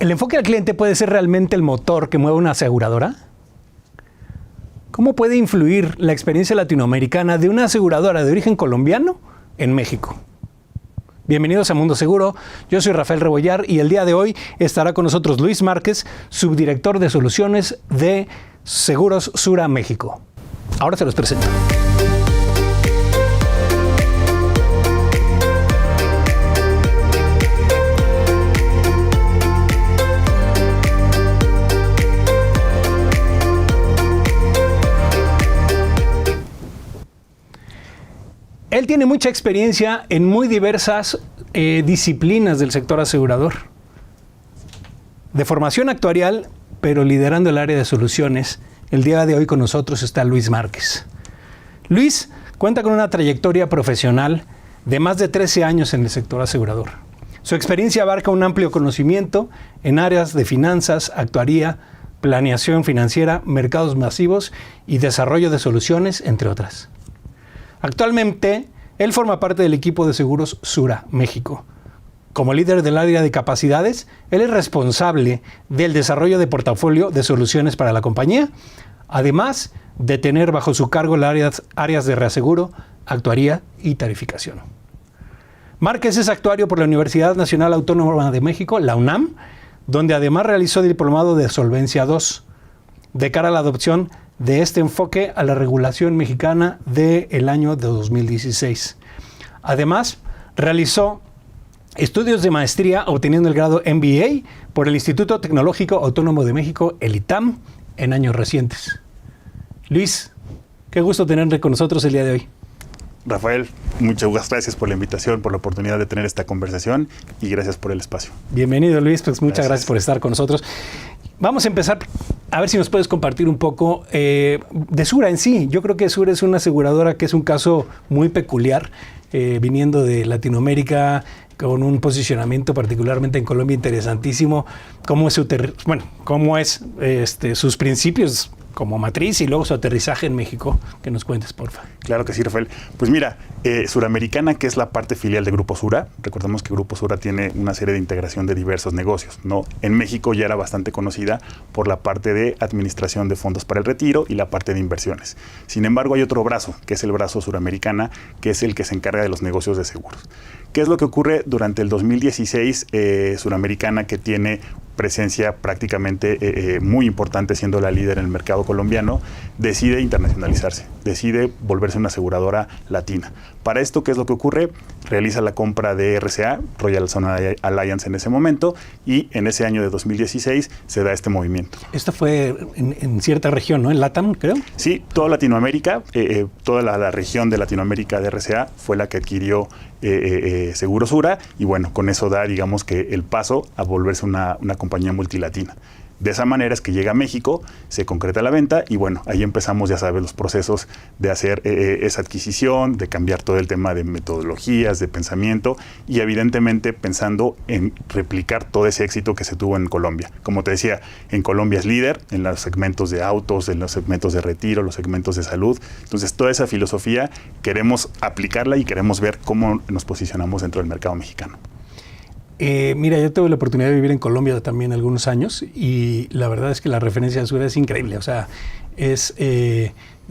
¿El enfoque al cliente puede ser realmente el motor que mueve una aseguradora? ¿Cómo puede influir la experiencia latinoamericana de una aseguradora de origen colombiano en México? Bienvenidos a Mundo Seguro, yo soy Rafael Rebollar y el día de hoy estará con nosotros Luis Márquez, subdirector de soluciones de Seguros Sura México. Ahora se los presento. Él tiene mucha experiencia en muy diversas disciplinas del sector asegurador. De formación actuarial, pero liderando el área de soluciones, el día de hoy con nosotros está Luis Márquez. Luis cuenta con una trayectoria profesional de más de 13 años en el sector asegurador. Su experiencia abarca un amplio conocimiento en áreas de finanzas, actuaría, planeación financiera, mercados masivos y desarrollo de soluciones, entre otras. Actualmente, él forma parte del equipo de Seguros Sura México. Como líder del área de capacidades, él es responsable del desarrollo de portafolio de soluciones para la compañía, además de tener bajo su cargo las áreas de reaseguro, actuaría y tarificación. Márquez es actuario por la Universidad Nacional Autónoma de México, la UNAM, donde además realizó diplomado de Solvencia II, de cara a la adopción de este enfoque a la regulación mexicana del año de 2016. Además, realizó estudios de maestría obteniendo el grado MBA por el Instituto Tecnológico Autónomo de México, el ITAM, en años recientes. Luis, qué gusto tenerte con nosotros el día de hoy. Rafael, muchas gracias por la invitación, por la oportunidad de tener esta conversación y gracias por el espacio. Bienvenido, Luis, pues muchas gracias por estar con nosotros. Vamos a empezar, a ver si nos puedes compartir un poco de Sura en sí. Yo creo que Sura es una aseguradora que es un caso muy peculiar, viniendo de Latinoamérica, con un posicionamiento particularmente en Colombia interesantísimo. ¿Cómo es sus principios como matriz y luego su aterrizaje en México? Que nos cuentes, por favor. Claro que sí, Rafael. Pues mira, Suramericana, que es la parte filial de Grupo Sura, recordemos que Grupo Sura tiene una serie de integración de diversos negocios, ¿no? En México ya era bastante conocida por la parte de administración de fondos para el retiro y la parte de inversiones. Sin embargo, hay otro brazo, que es el brazo Suramericana, que es el que se encarga de los negocios de seguros. ¿Qué es lo que ocurre durante el 2016? Suramericana, que tiene presencia prácticamente muy importante, siendo la líder en el mercado colombiano, decide internacionalizarse, decide volverse una aseguradora latina. Para esto, ¿qué es lo que ocurre? Realiza la compra de RCA, Royal Zone Alliance en ese momento, y en ese año de 2016 se da este movimiento. Esto fue en cierta región, ¿no? En LATAM, creo. Sí, toda Latinoamérica, toda la región de Latinoamérica de RCA fue la que adquirió Seguros Sura, y bueno, con eso da, digamos, que el paso a volverse una compañía multilatina. De esa manera es que llega a México, se concreta la venta y bueno, ahí empezamos, ya sabes, los procesos de hacer esa adquisición, de cambiar todo el tema de metodologías, de pensamiento y evidentemente pensando en replicar todo ese éxito que se tuvo en Colombia. Como te decía, en Colombia es líder en los segmentos de autos, en los segmentos de retiro, los segmentos de salud. Entonces, toda esa filosofía queremos aplicarla y queremos ver cómo nos posicionamos dentro del mercado mexicano. Mira, yo tuve la oportunidad de vivir en Colombia también algunos años y la verdad es que la referencia a Sura es increíble. O sea,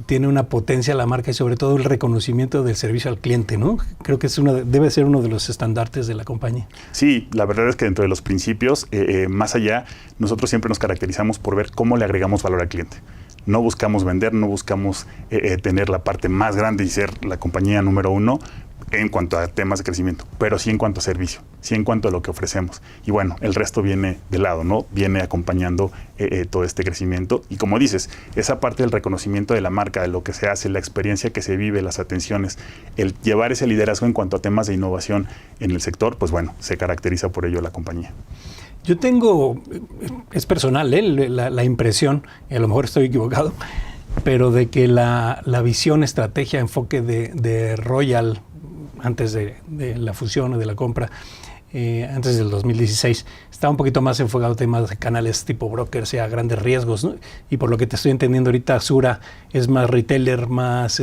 tiene una potencia la marca y sobre todo el reconocimiento del servicio al cliente, ¿no? Creo que debe ser uno de los estandartes de la compañía. Sí, la verdad es que dentro de los principios, más allá, nosotros siempre nos caracterizamos por ver cómo le agregamos valor al cliente. No buscamos vender, no buscamos tener la parte más grande y ser la compañía número uno en cuanto a temas de crecimiento, pero sí en cuanto a servicio, sí en cuanto a lo que ofrecemos. Y bueno, el resto viene de lado, ¿no? Viene acompañando todo este crecimiento. Y como dices, esa parte del reconocimiento de la marca, de lo que se hace, la experiencia que se vive, las atenciones, el llevar ese liderazgo en cuanto a temas de innovación en el sector, pues bueno, se caracteriza por ello la compañía. Yo tengo, es personal, la impresión, y a lo mejor estoy equivocado, pero de que la visión, estrategia, enfoque de Royal antes de la fusión o de la compra, antes del 2016, estaba un poquito más enfocado a temas de canales tipo brokers y a grandes riesgos, ¿no? Y por lo que te estoy entendiendo ahorita, Sura es más retailer, más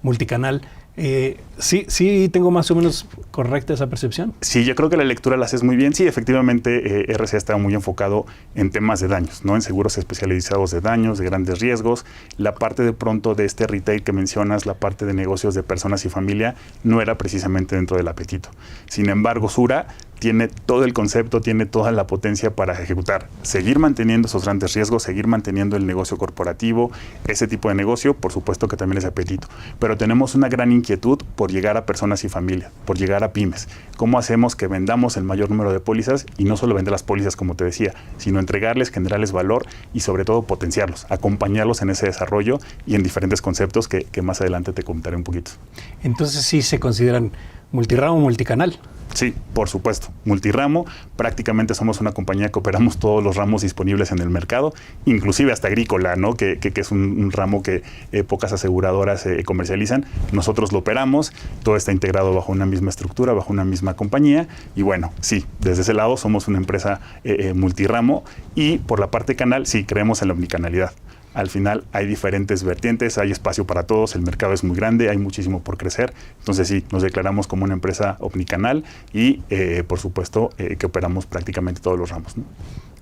multicanal. Sí, tengo más o menos correcta esa percepción. Sí, yo creo que la lectura la haces muy bien. Sí, efectivamente, RCA estaba muy enfocado en temas de daños, ¿no? En seguros especializados de daños, de grandes riesgos. La parte de pronto de este retail que mencionas, la parte de negocios de personas y familia, no era precisamente dentro del apetito. Sin embargo, Sura tiene todo el concepto, tiene toda la potencia para ejecutar, seguir manteniendo esos grandes riesgos, seguir manteniendo el negocio corporativo, ese tipo de negocio, por supuesto que también es apetito. Pero tenemos una gran inquietud por llegar a personas y familias, por llegar a pymes. ¿Cómo hacemos que vendamos el mayor número de pólizas? Y no solo vender las pólizas, como te decía, sino entregarles, generarles valor y sobre todo potenciarlos, acompañarlos en ese desarrollo y en diferentes conceptos que más adelante te comentaré un poquito. Entonces sí se consideran multiramo, multicanal. Sí, por supuesto. Multiramo, prácticamente somos una compañía que operamos todos los ramos disponibles en el mercado, inclusive hasta agrícola, ¿no? Que es un ramo que pocas aseguradoras comercializan. Nosotros lo operamos, todo está integrado bajo una misma estructura, bajo una misma compañía. Y bueno, sí, desde ese lado somos una empresa multiramo y por la parte canal, sí, creemos en la omnicanalidad. Al final hay diferentes vertientes, hay espacio para todos, el mercado es muy grande, hay muchísimo por crecer. Entonces sí, nos declaramos como una empresa omnicanal y por supuesto que operamos prácticamente todos los ramos, ¿no?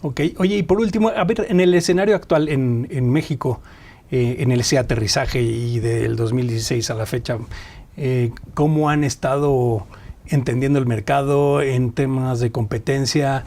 Ok, oye, y por último, a ver, en el escenario actual en México, en ese aterrizaje y del 2016 a la fecha, ¿cómo han estado entendiendo el mercado en temas de competencia?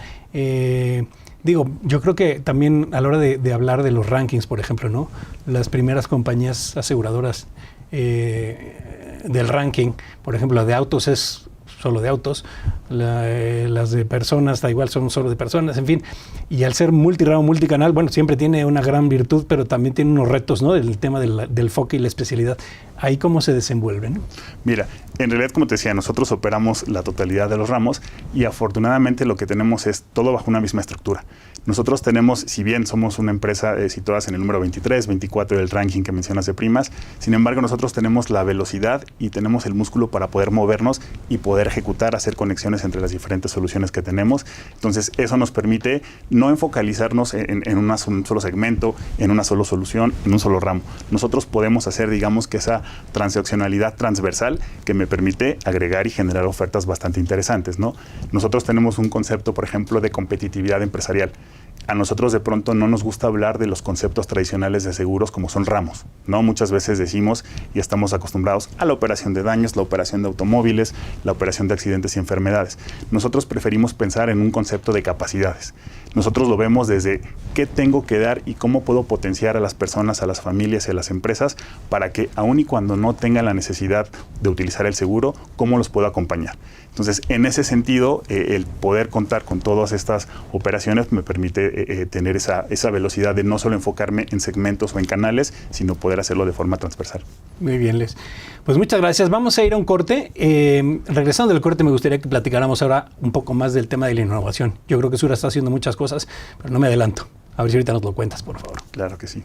Digo, yo creo que también a la hora de hablar de los rankings, por ejemplo, ¿no? Las primeras compañías aseguradoras del ranking, por ejemplo, la de autos es solo de autos, las de personas, da igual, son solo de personas, en fin. Y al ser multiramo, multicanal, bueno, siempre tiene una gran virtud, pero también tiene unos retos, ¿no? El tema del foco y la especialidad. ¿Ahí cómo se desenvuelven? Mira, en realidad, como te decía, nosotros operamos la totalidad de los ramos y afortunadamente lo que tenemos es todo bajo una misma estructura. Nosotros tenemos, si bien somos una empresa situadas en el número 23, 24 del ranking que mencionas de primas, sin embargo nosotros tenemos la velocidad y tenemos el músculo para poder movernos y poder ejecutar, hacer conexiones entre las diferentes soluciones que tenemos. Entonces eso nos permite no enfocalizarnos en un solo segmento, en una sola solución, en un solo ramo. Nosotros podemos hacer, digamos, que esa transaccionalidad transversal que me permite agregar y generar ofertas bastante interesantes, ¿no? Nosotros tenemos un concepto, por ejemplo, de competitividad empresarial. A nosotros de pronto no nos gusta hablar de los conceptos tradicionales de seguros como son ramos, ¿no? Muchas veces decimos y estamos acostumbrados a la operación de daños, la operación de automóviles, la operación de accidentes y enfermedades. Nosotros preferimos pensar en un concepto de capacidades. Nosotros lo vemos desde qué tengo que dar y cómo puedo potenciar a las personas, a las familias y a las empresas para que aun y cuando no tengan la necesidad de utilizar el seguro, cómo los puedo acompañar. Entonces, en ese sentido, el poder contar con todas estas operaciones me permite tener esa velocidad de no solo enfocarme en segmentos o en canales, sino poder hacerlo de forma transversal. Muy bien, Les. Pues muchas gracias. Vamos a ir a un corte. Regresando del corte, me gustaría que platicáramos ahora un poco más del tema de la innovación. Yo creo que Sura está haciendo muchas cosas, pero no me adelanto. A ver si ahorita nos lo cuentas, por favor. Claro que sí.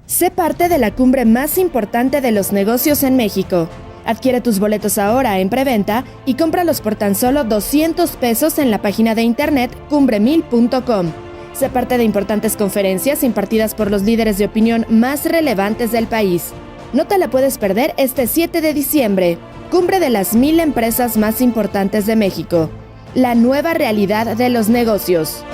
Sé parte de la cumbre más importante de los negocios en México. Adquiere tus boletos ahora en preventa y cómpralos por tan solo 200 pesos en la página de internet cumbre1000.com. Sé parte de importantes conferencias impartidas por los líderes de opinión más relevantes del país. No te la puedes perder este 7 de diciembre. Cumbre de las 1000 empresas más importantes de México. La nueva realidad de los negocios.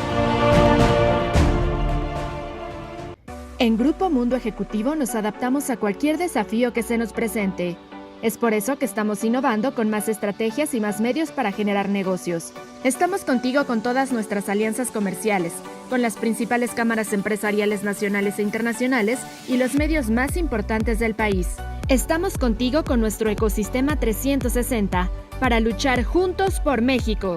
En Grupo Mundo Ejecutivo nos adaptamos a cualquier desafío que se nos presente. Es por eso que estamos innovando con más estrategias y más medios para generar negocios. Estamos contigo con todas nuestras alianzas comerciales, con las principales cámaras empresariales nacionales e internacionales y los medios más importantes del país. Estamos contigo con nuestro ecosistema 360 para luchar juntos por México.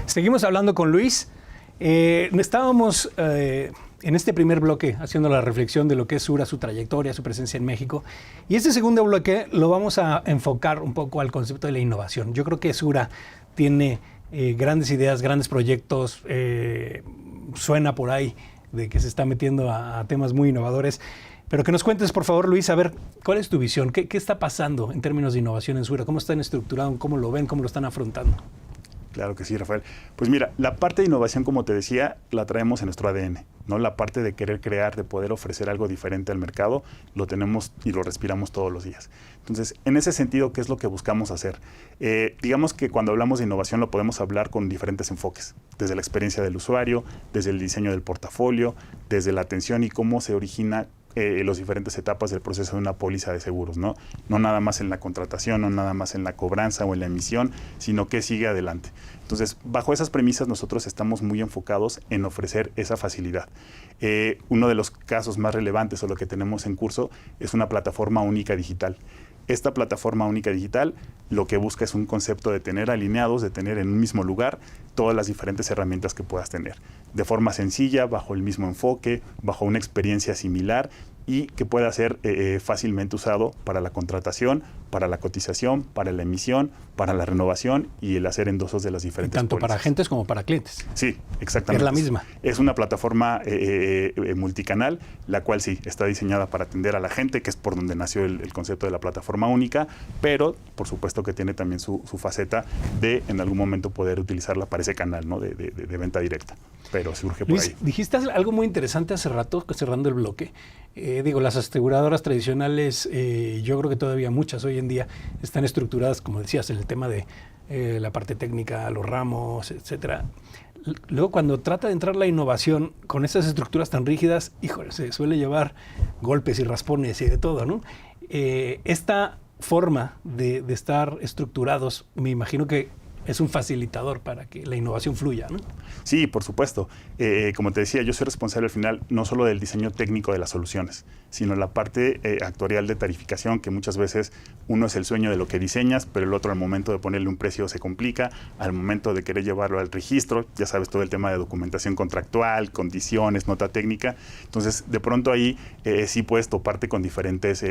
Seguimos hablando con Luis. Estábamos en este primer bloque haciendo la reflexión de lo que es Sura, su trayectoria, su presencia en México. Y este segundo bloque lo vamos a enfocar un poco al concepto de la innovación. Yo creo que Sura tiene grandes ideas, grandes proyectos. Suena por ahí de que se está metiendo a temas muy innovadores. Pero que nos cuentes, por favor, Luis, a ver, ¿cuál es tu visión? ¿Qué está pasando en términos de innovación en Sura? ¿Cómo están estructurados? ¿Cómo lo ven? ¿Cómo lo están afrontando? Claro que sí, Rafael. Pues mira, la parte de innovación, como te decía, la traemos en nuestro ADN, ¿no? La parte de querer crear, de poder ofrecer algo diferente al mercado, lo tenemos y lo respiramos todos los días. Entonces, en ese sentido, ¿qué es lo que buscamos hacer? Digamos que cuando hablamos de innovación lo podemos hablar con diferentes enfoques, desde la experiencia del usuario, desde el diseño del portafolio, desde la atención y cómo se origina las diferentes etapas del proceso de una póliza de seguros, ¿no? No nada más en la contratación, no nada más en la cobranza o en la emisión, sino que sigue adelante. Entonces, bajo esas premisas nosotros estamos muy enfocados en ofrecer esa facilidad. Uno de los casos más relevantes o lo que tenemos en curso es una plataforma única digital. Esta plataforma única digital lo que busca es un concepto de tener alineados, de tener en un mismo lugar todas las diferentes herramientas que puedas tener. De forma sencilla, bajo el mismo enfoque, bajo una experiencia similar y que pueda ser fácilmente usado para la contratación, para la cotización, para la emisión, para la renovación y el hacer endosos de las diferentes Tanto pólizas. para agentes como para clientes. Sí, exactamente. Es la misma. Es una plataforma multicanal, la cual sí, está diseñada para atender a la gente, que es por donde nació el concepto de la plataforma única, pero por supuesto que tiene también su faceta de en algún momento poder utilizarla para ese canal, ¿no? de venta directa. Pero surge por Luis, ahí. dijiste algo muy interesante hace rato, cerrando el bloque. Las aseguradoras tradicionales, yo creo que todavía muchas hoy en día están estructuradas, como decías, en el tema de la parte técnica, los ramos, etcétera. Luego, cuando trata de entrar la innovación con esas estructuras tan rígidas, híjole, se suele llevar golpes y raspones y de todo, ¿no? Esta forma de estar estructurados, me imagino que es un facilitador para que la innovación fluya, ¿no? Sí, por supuesto. Como te decía, yo soy responsable al final no solo del diseño técnico de las soluciones, sino la parte actuarial de tarificación, que muchas veces uno es el sueño de lo que diseñas, pero el otro al momento de ponerle un precio se complica, al momento de querer llevarlo al registro, ya sabes todo el tema de documentación contractual, condiciones, nota técnica. Entonces, de pronto ahí sí puedes toparte con diferentes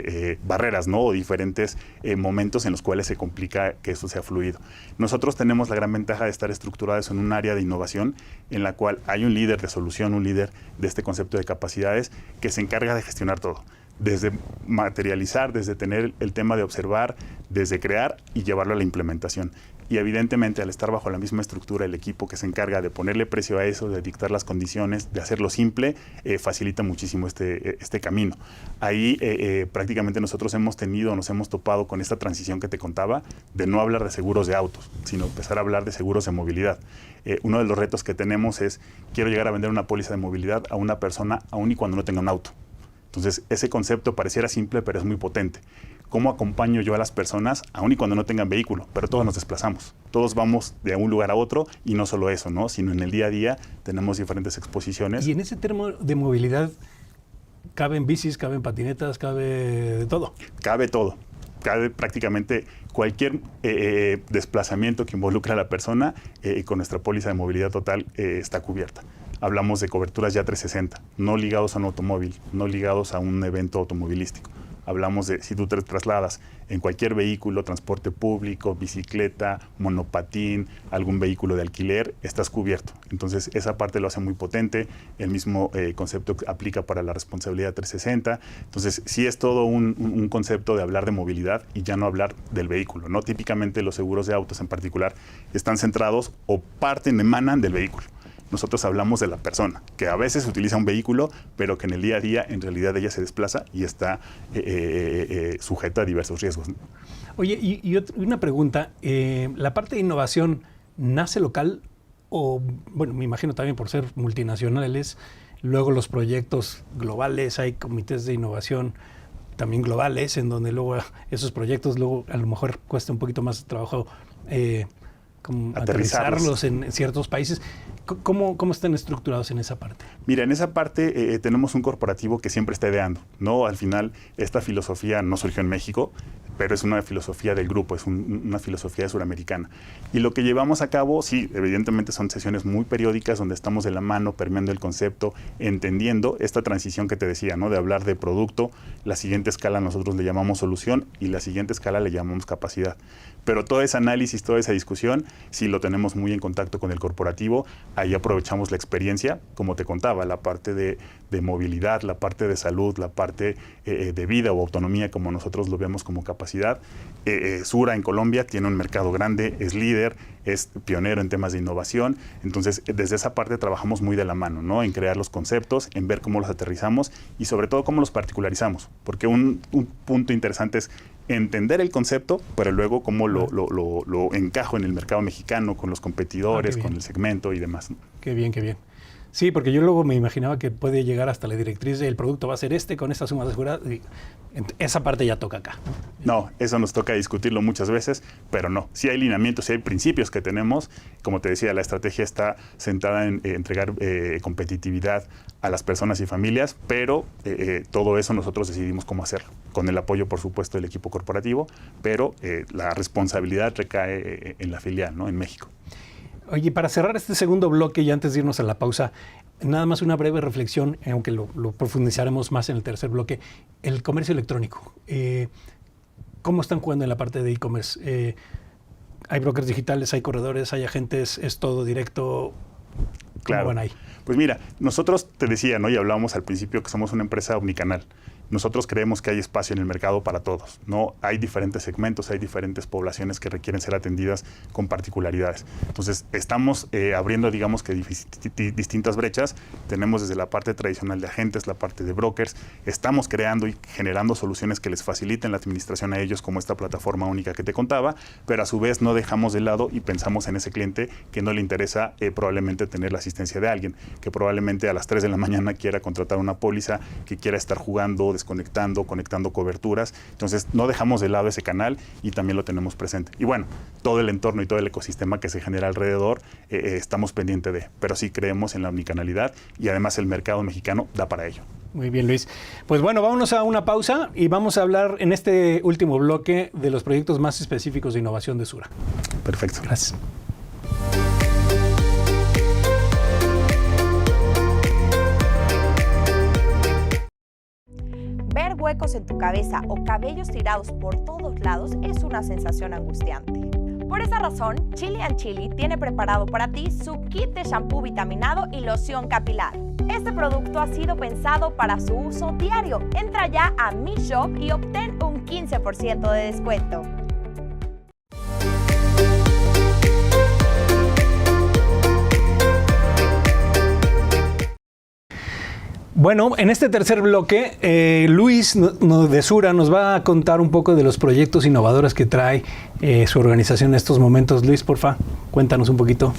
barreras, ¿no? O diferentes momentos en los cuales se complica que eso sea fluido. Nosotros tenemos la gran ventaja de estar estructurados en un área de innovación en la cual hay un líder de solución, un líder de este concepto de capacidades que se encarga de gestionar todo. Desde materializar, desde tener el tema de observar, desde crear y llevarlo a la implementación. Y evidentemente al estar bajo la misma estructura, el equipo que se encarga de ponerle precio a eso, de dictar las condiciones, de hacerlo simple, facilita muchísimo este camino. Ahí prácticamente nosotros nos hemos topado con esta transición que te contaba, de no hablar de seguros de autos, sino empezar a hablar de seguros de movilidad. Uno de los retos que tenemos es, quiero llegar a vender una póliza de movilidad a una persona aun y cuando no tenga un auto. Entonces, ese concepto pareciera simple, pero es muy potente. ¿Cómo acompaño yo a las personas, aun y cuando no tengan vehículo? Pero todos nos desplazamos. Todos vamos de un lugar a otro y no solo eso, ¿no? Sino en el día a día tenemos diferentes exposiciones. Y en ese termo de movilidad, ¿caben bicis, caben patinetas, cabe de todo? Cabe todo. Cabe prácticamente cualquier desplazamiento que involucre a la persona con nuestra póliza de movilidad total está cubierta. Hablamos de coberturas ya 360, no ligados a un automóvil, no ligados a un evento automovilístico. Hablamos de si tú te trasladas en cualquier vehículo, transporte público, bicicleta, monopatín, algún vehículo de alquiler, estás cubierto. Entonces, esa parte lo hace muy potente. El mismo concepto aplica para la responsabilidad 360. Entonces, sí es todo un concepto de hablar de movilidad y ya no hablar del vehículo, ¿no? Típicamente los seguros de autos en particular están centrados o emanan del vehículo. Nosotros hablamos de la persona, que a veces utiliza un vehículo, pero que en el día a día, en realidad, ella se desplaza y está sujeta a diversos riesgos, ¿no? Oye, y una pregunta. ¿La parte de innovación nace local o, bueno, me imagino también por ser multinacionales, luego los proyectos globales, hay comités de innovación también globales, en donde luego esos proyectos luego a lo mejor cuesta un poquito más trabajo como aterrizarlos en ciertos países? ¿Cómo están estructurados en esa parte? Mira, en esa parte tenemos un corporativo que siempre está ideando, ¿no? Al final, esta filosofía no surgió en México, pero es una filosofía del grupo, es una filosofía suramericana. Y lo que llevamos a cabo, sí, evidentemente son sesiones muy periódicas donde estamos de la mano, permeando el concepto, entendiendo esta transición que te decía, ¿no? De hablar de producto, la siguiente escala nosotros le llamamos solución y la siguiente escala le llamamos capacidad. Pero todo ese análisis, toda esa discusión, sí lo tenemos muy en contacto con el corporativo. Ahí aprovechamos la experiencia, como te contaba, la parte de movilidad, la parte de salud, la parte de vida o autonomía, como nosotros lo vemos como capacidad. Sura en Colombia tiene un mercado grande, es líder, es pionero en temas de innovación. Entonces, desde esa parte trabajamos muy de la mano, ¿no? En crear los conceptos, en ver cómo los aterrizamos y sobre todo cómo los particularizamos. Porque un punto interesante es entender el concepto, pero luego cómo lo encajo en el mercado mexicano, con los competidores, con el segmento y demás. Qué bien, qué bien. Sí, porque yo luego me imaginaba que puede llegar hasta la directriz del producto va a ser con esta suma asegurada. Esa parte ya toca acá. No, eso nos toca discutirlo muchas veces, pero no. Sí hay lineamientos, sí hay principios que tenemos. Como te decía, la estrategia está centrada en entregar competitividad a las personas y familias, pero todo eso nosotros decidimos cómo hacerlo. Con el apoyo, por supuesto, del equipo corporativo, pero la responsabilidad recae en la filial, ¿no? En México. Oye, para cerrar este segundo bloque y antes de irnos a la pausa, nada más una breve reflexión, aunque lo profundizaremos más en el tercer bloque. El comercio electrónico, ¿cómo están jugando en la parte de e-commerce? Hay brokers digitales, hay corredores, hay agentes, es todo directo. ¿Cómo Claro. van ahí? Pues mira, nosotros te decía, ¿no? Y hablábamos al principio que somos una empresa omnicanal. Nosotros creemos que hay espacio en el mercado para todos, ¿no? Hay diferentes segmentos, hay diferentes poblaciones que requieren ser atendidas con particularidades. Entonces, estamos abriendo, digamos que distintas brechas. Tenemos desde la parte tradicional de agentes, la parte de brokers. Estamos creando y generando soluciones que les faciliten la administración a ellos, como esta plataforma única que te contaba, pero a su vez no dejamos de lado y pensamos en ese cliente que no le interesa probablemente tener la asistencia de alguien, que probablemente a las 3 de la mañana quiera contratar una póliza, que quiera estar jugando, desconectando, conectando coberturas. Entonces, no dejamos de lado ese canal y también lo tenemos presente. Y bueno, todo el entorno y todo el ecosistema que se genera alrededor, estamos pendientes de. Pero sí creemos en la omnicanalidad y además el mercado mexicano da para ello. Muy bien, Luis. Pues bueno, vámonos a una pausa y vamos a hablar en este último bloque de los proyectos más específicos de innovación de Sura. Perfecto. Gracias. Ver huecos en tu cabeza o cabellos tirados por todos lados es una sensación angustiante. Por esa razón, Chili & Chili tiene preparado para ti su kit de shampoo vitaminado y loción capilar. Este producto ha sido pensado para su uso diario. Entra ya a Mi Shop y obtén un 15% de descuento. Bueno, en este tercer bloque, Luis de Sura nos va a contar un poco de los proyectos innovadores que trae su organización en estos momentos. Luis, porfa, cuéntanos un poquito.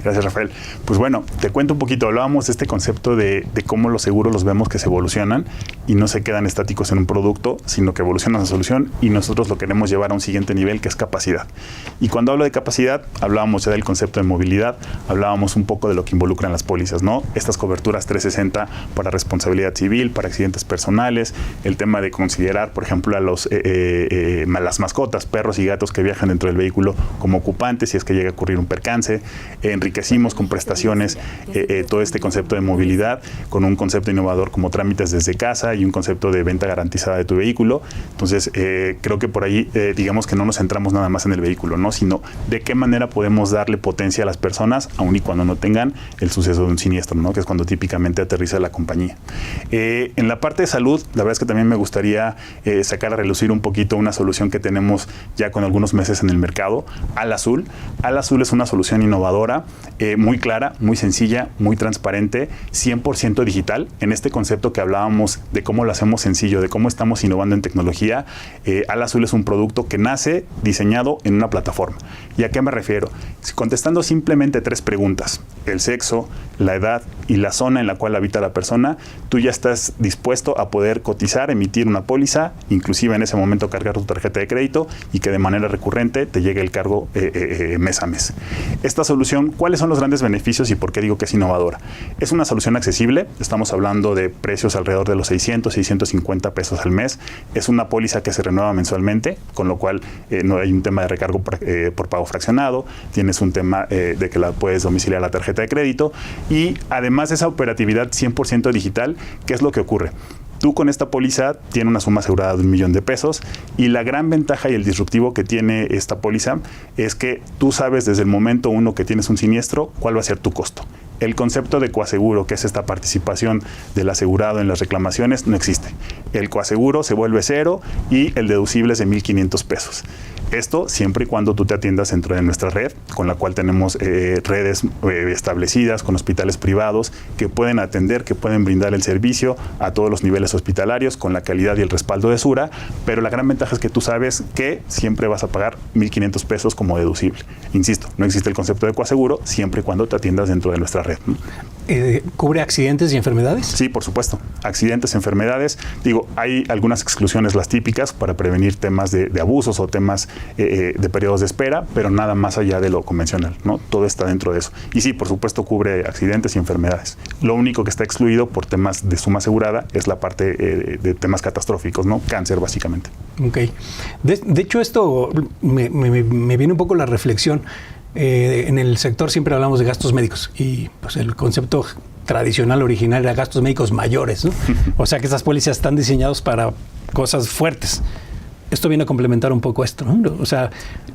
Gracias, Rafael. Pues bueno, te cuento un poquito. Hablábamos de este concepto de cómo los seguros los vemos que se evolucionan y no se quedan estáticos en un producto, sino que evolucionan la solución y nosotros lo queremos llevar a un siguiente nivel, que es capacidad. Y cuando hablo de capacidad, hablábamos ya del concepto de movilidad, hablábamos un poco de lo que involucran las pólizas, ¿no? Estas coberturas 360 para responsabilidad civil, para accidentes personales, el tema de considerar, por ejemplo, a las mascotas, perros y gatos que viajan dentro del vehículo como ocupantes si es que llega a ocurrir un percance. Enriquecimos con prestaciones todo este concepto de movilidad con un concepto innovador como trámites desde casa y un concepto de venta garantizada de tu vehículo. Entonces, creo que por ahí, digamos que no nos centramos nada más en el vehículo, ¿no? Sino de qué manera podemos darle potencia a las personas, aun y cuando no tengan el suceso de un siniestro, ¿no? Que es cuando típicamente aterriza la compañía. En la parte de salud, la verdad es que también me gustaría sacar a relucir un poquito una solución que tenemos ya con algunos meses en el mercado, Al Azul. Al Azul es una solución innovadora, muy clara, muy sencilla, muy transparente, 100% digital. En este concepto que hablábamos de cómo lo hacemos sencillo, de cómo estamos innovando en tecnología, Al Azul es un producto que nace diseñado en una plataforma. ¿Y a qué me refiero? Contestando simplemente 3 preguntas, el sexo, la edad y la zona en la cual habita la persona, tú ya estás dispuesto a poder cotizar, emitir una póliza, inclusive en ese momento cargar tu tarjeta de crédito y que de manera recurrente te llegue el cargo mes a mes. Esta solución, ¿cuáles son los grandes beneficios y por qué digo que es innovadora? Es una solución accesible, estamos hablando de precios alrededor de los 600, 650 pesos al mes. Es una póliza que se renueva mensualmente, con lo cual no hay un tema de recargo por pago fraccionado, tienes un tema de que la puedes domiciliar a la tarjeta de crédito y además de esa operatividad 100% digital, ¿qué es lo que ocurre? Tú con esta póliza tienes una suma asegurada de $1,000,000 y la gran ventaja y el disruptivo que tiene esta póliza es que tú sabes desde el momento uno que tienes un siniestro cuál va a ser tu costo. El concepto de coaseguro, que es esta participación del asegurado en las reclamaciones, no existe. El coaseguro se vuelve cero y el deducible es de $1,500. Esto siempre y cuando tú te atiendas dentro de nuestra red, con la cual tenemos redes establecidas con hospitales privados que pueden atender, que pueden brindar el servicio a todos los niveles hospitalarios con la calidad y el respaldo de Sura, pero la gran ventaja es que tú sabes que siempre vas a pagar $1,500 como deducible. Insisto, no existe el concepto de coaseguro siempre y cuando te atiendas dentro de nuestra red. ¿Cubre accidentes y enfermedades? Sí, por supuesto. Accidentes, enfermedades. Digo, hay algunas exclusiones, las típicas, para prevenir temas de abusos o temas de periodos de espera, pero nada más allá de lo convencional, ¿no? Todo está dentro de eso. Y sí, por supuesto, cubre accidentes y enfermedades. Lo único que está excluido por temas de suma asegurada es la parte de temas catastróficos, ¿no? Cáncer, básicamente. Ok. De hecho, esto me viene un poco la reflexión. En el sector siempre hablamos de gastos médicos y pues el concepto tradicional original era gastos médicos mayores, ¿no? O sea que estas pólizas están diseñadas para cosas fuertes. Esto viene a complementar un poco esto, ¿no? O sea,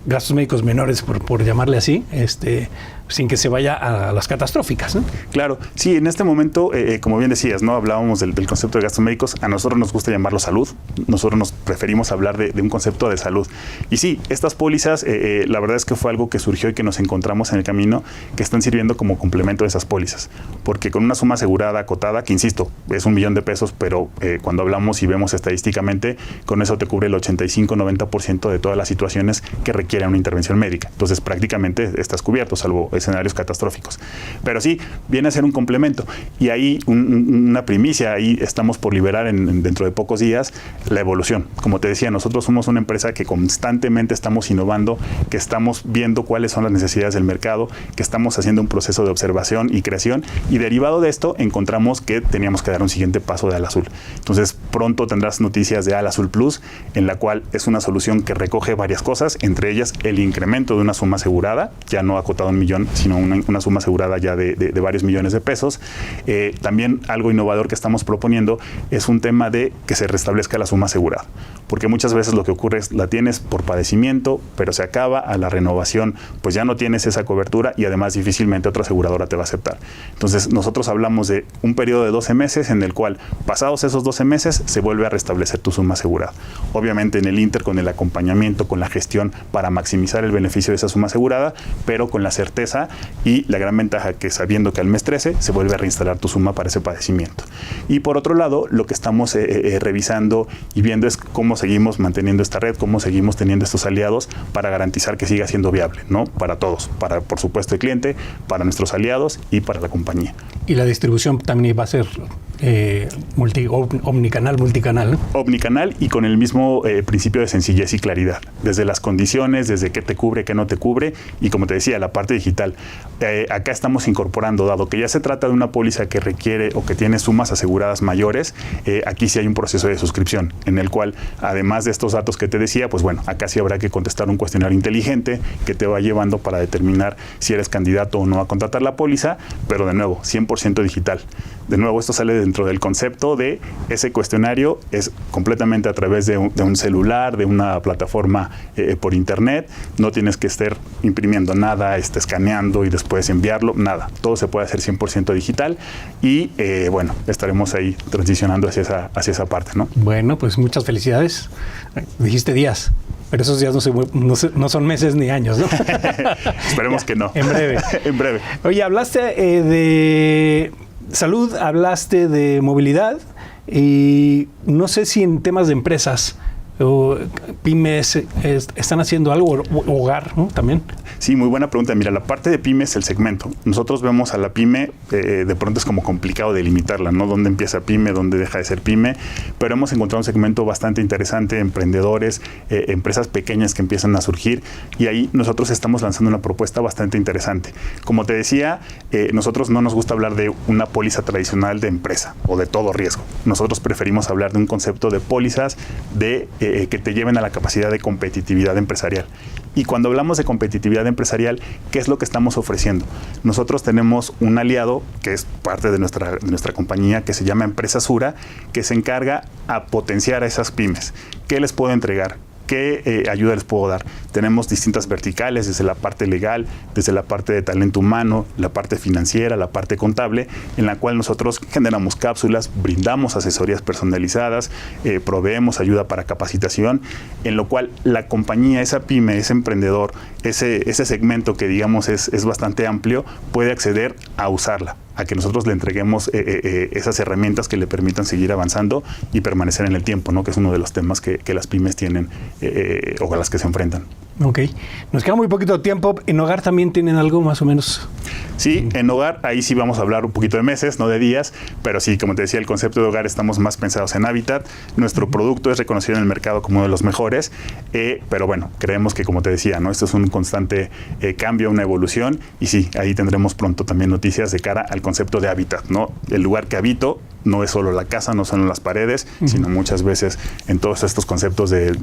gastos médicos menores, por llamarle así, sin que se vaya a las catastróficas, ¿no? Claro, sí, en este momento, como bien decías, ¿no? Hablábamos del concepto de gastos médicos. A nosotros nos gusta llamarlo salud. Nosotros nos preferimos hablar de un concepto de salud. Y sí, estas pólizas, la verdad es que fue algo que surgió y que nos encontramos en el camino, que están sirviendo como complemento de esas pólizas. Porque con una suma asegurada acotada, que insisto, es $1,000,000, pero cuando hablamos y vemos estadísticamente, con eso te cubre el 85-90% de todas las situaciones que requieren una intervención médica. Entonces, prácticamente estás cubierto, salvo escenarios catastróficos. Pero sí, viene a ser un complemento. Y ahí una primicia, ahí estamos por liberar dentro de pocos días la evolución. Como te decía, nosotros somos una empresa que constantemente estamos innovando, que estamos viendo cuáles son las necesidades del mercado, que estamos haciendo un proceso de observación y creación, y derivado de esto encontramos que teníamos que dar un siguiente paso de Al Azul. Entonces, pronto tendrás noticias de Al Azul Plus, en la cual es una solución que recoge varias cosas, entre ellas el incremento de una suma asegurada, ya no acotado a $1,000,000, sino una suma asegurada ya de varios millones de pesos. También algo innovador que estamos proponiendo es un tema de que se restablezca la suma asegurada, porque muchas veces lo que ocurre es la tienes por padecimiento, pero se acaba a la renovación, pues ya no tienes esa cobertura y además difícilmente otra aseguradora te va a aceptar. Entonces nosotros hablamos de un periodo de 12 meses en el cual, pasados esos 12 meses, se vuelve a restablecer tu suma asegurada. Obviamente en el inter con el acompañamiento, con la gestión para maximizar el beneficio de esa suma asegurada, pero con la certeza y la gran ventaja que sabiendo que al mes 13 se vuelve a reinstalar tu suma para ese padecimiento. Y por otro lado, lo que estamos revisando y viendo es cómo seguimos manteniendo esta red, cómo seguimos teniendo estos aliados para garantizar que siga siendo viable, ¿no? Para todos, para por supuesto el cliente, para nuestros aliados y para la compañía. Y la distribución también va a ser omnicanal, multicanal, ¿no? Omnicanal y con el mismo principio de sencillez y claridad, desde las condiciones, desde qué te cubre, qué no te cubre, y como te decía, la parte digital. Acá estamos incorporando, dado que ya se trata de una póliza que requiere o que tiene sumas aseguradas mayores, aquí sí hay un proceso de suscripción, en el cual, además de estos datos que te decía, pues bueno, acá sí habrá que contestar un cuestionario inteligente que te va llevando para determinar si eres candidato o no a contratar la póliza, pero de nuevo, 100% digital. De nuevo, esto sale dentro del concepto de ese cuestionario, es completamente a través de un celular, de una plataforma por internet, no tienes que estar imprimiendo nada, escaneando y después enviarlo, nada. Todo se puede hacer 100% digital y bueno, estaremos ahí transicionando hacia esa parte, ¿no? Bueno, pues muchas felicidades. Dijiste días, pero esos días no son meses ni años, ¿no? Esperemos que no. En breve. En breve. Oye, hablaste de salud, hablaste de movilidad y no sé si en temas de empresas o pymes están haciendo algo, hogar, ¿no? También. Sí, muy buena pregunta. Mira, la parte de pymes, el segmento. Nosotros vemos a la pyme, de pronto es como complicado delimitarla, ¿no? ¿Dónde empieza pyme? ¿Dónde deja de ser pyme? Pero hemos encontrado un segmento bastante interesante, emprendedores, empresas pequeñas que empiezan a surgir, y ahí nosotros estamos lanzando una propuesta bastante interesante. Como te decía, nosotros no nos gusta hablar de una póliza tradicional de empresa o de todo riesgo. Nosotros preferimos hablar de un concepto de pólizas de que te lleven a la capacidad de competitividad empresarial. Y cuando hablamos de competitividad empresarial, ¿qué es lo que estamos ofreciendo? Nosotros tenemos un aliado que es parte de nuestra compañía, que se llama Empresa Sura, que se encarga a potenciar a esas pymes. ¿Qué les puedo entregar? ¿Qué ayuda les puedo dar? Tenemos distintas verticales, desde la parte legal, desde la parte de talento humano, la parte financiera, la parte contable, en la cual nosotros generamos cápsulas, brindamos asesorías personalizadas, proveemos ayuda para capacitación, en lo cual la compañía, esa pyme, ese emprendedor, ese segmento que digamos es bastante amplio, puede acceder a usarla, a que nosotros le entreguemos esas herramientas que le permitan seguir avanzando y permanecer en el tiempo, ¿no? Que es uno de los temas que las pymes tienen o a las que se enfrentan. Ok. Nos queda muy poquito tiempo. ¿En hogar también tienen algo más o menos? Sí, en hogar, ahí sí vamos a hablar un poquito de meses, no de días, pero sí, como te decía, el concepto de hogar estamos más pensados en hábitat. Nuestro producto es reconocido en el mercado como uno de los mejores, pero bueno, creemos que, como te decía, ¿no? Esto es un constante cambio, una evolución, y sí, ahí tendremos pronto también noticias de cara al concepto de hábitat, ¿no? El lugar que habito no es solo la casa, no son las paredes, sino muchas veces en todos estos conceptos de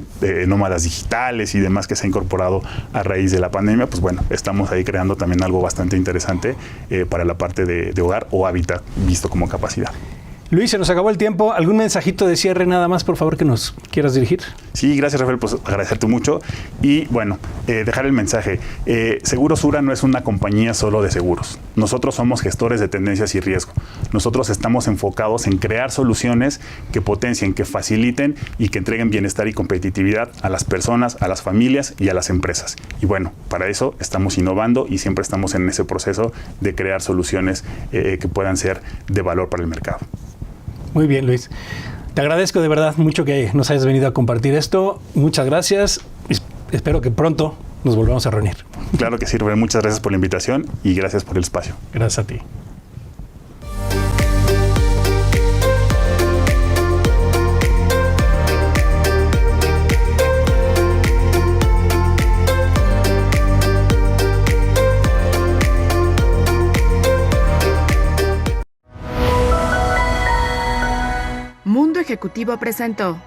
nómadas digitales y demás que se ha incorporado a raíz de la pandemia, pues bueno, estamos ahí creando también algo bastante interesante para la parte de hogar o hábitat visto como capacidad. Luis, se nos acabó el tiempo. ¿Algún mensajito de cierre nada más, por favor, que nos quieras dirigir? Sí, gracias, Rafael, pues agradecerte mucho. Y bueno, dejar el mensaje. Seguros Sura no es una compañía solo de seguros. Nosotros somos gestores de tendencias y riesgo. Nosotros estamos enfocados en crear soluciones que potencien, que faciliten y que entreguen bienestar y competitividad a las personas, a las familias y a las empresas. Y bueno, para eso estamos innovando y siempre estamos en ese proceso de crear soluciones que puedan ser de valor para el mercado. Muy bien, Luis. Te agradezco de verdad mucho que nos hayas venido a compartir esto. Muchas gracias. Espero que pronto nos volvamos a reunir. Claro que sí, Rubén. Muchas gracias por la invitación y gracias por el espacio. Gracias a ti. Mundo Ejecutivo presentó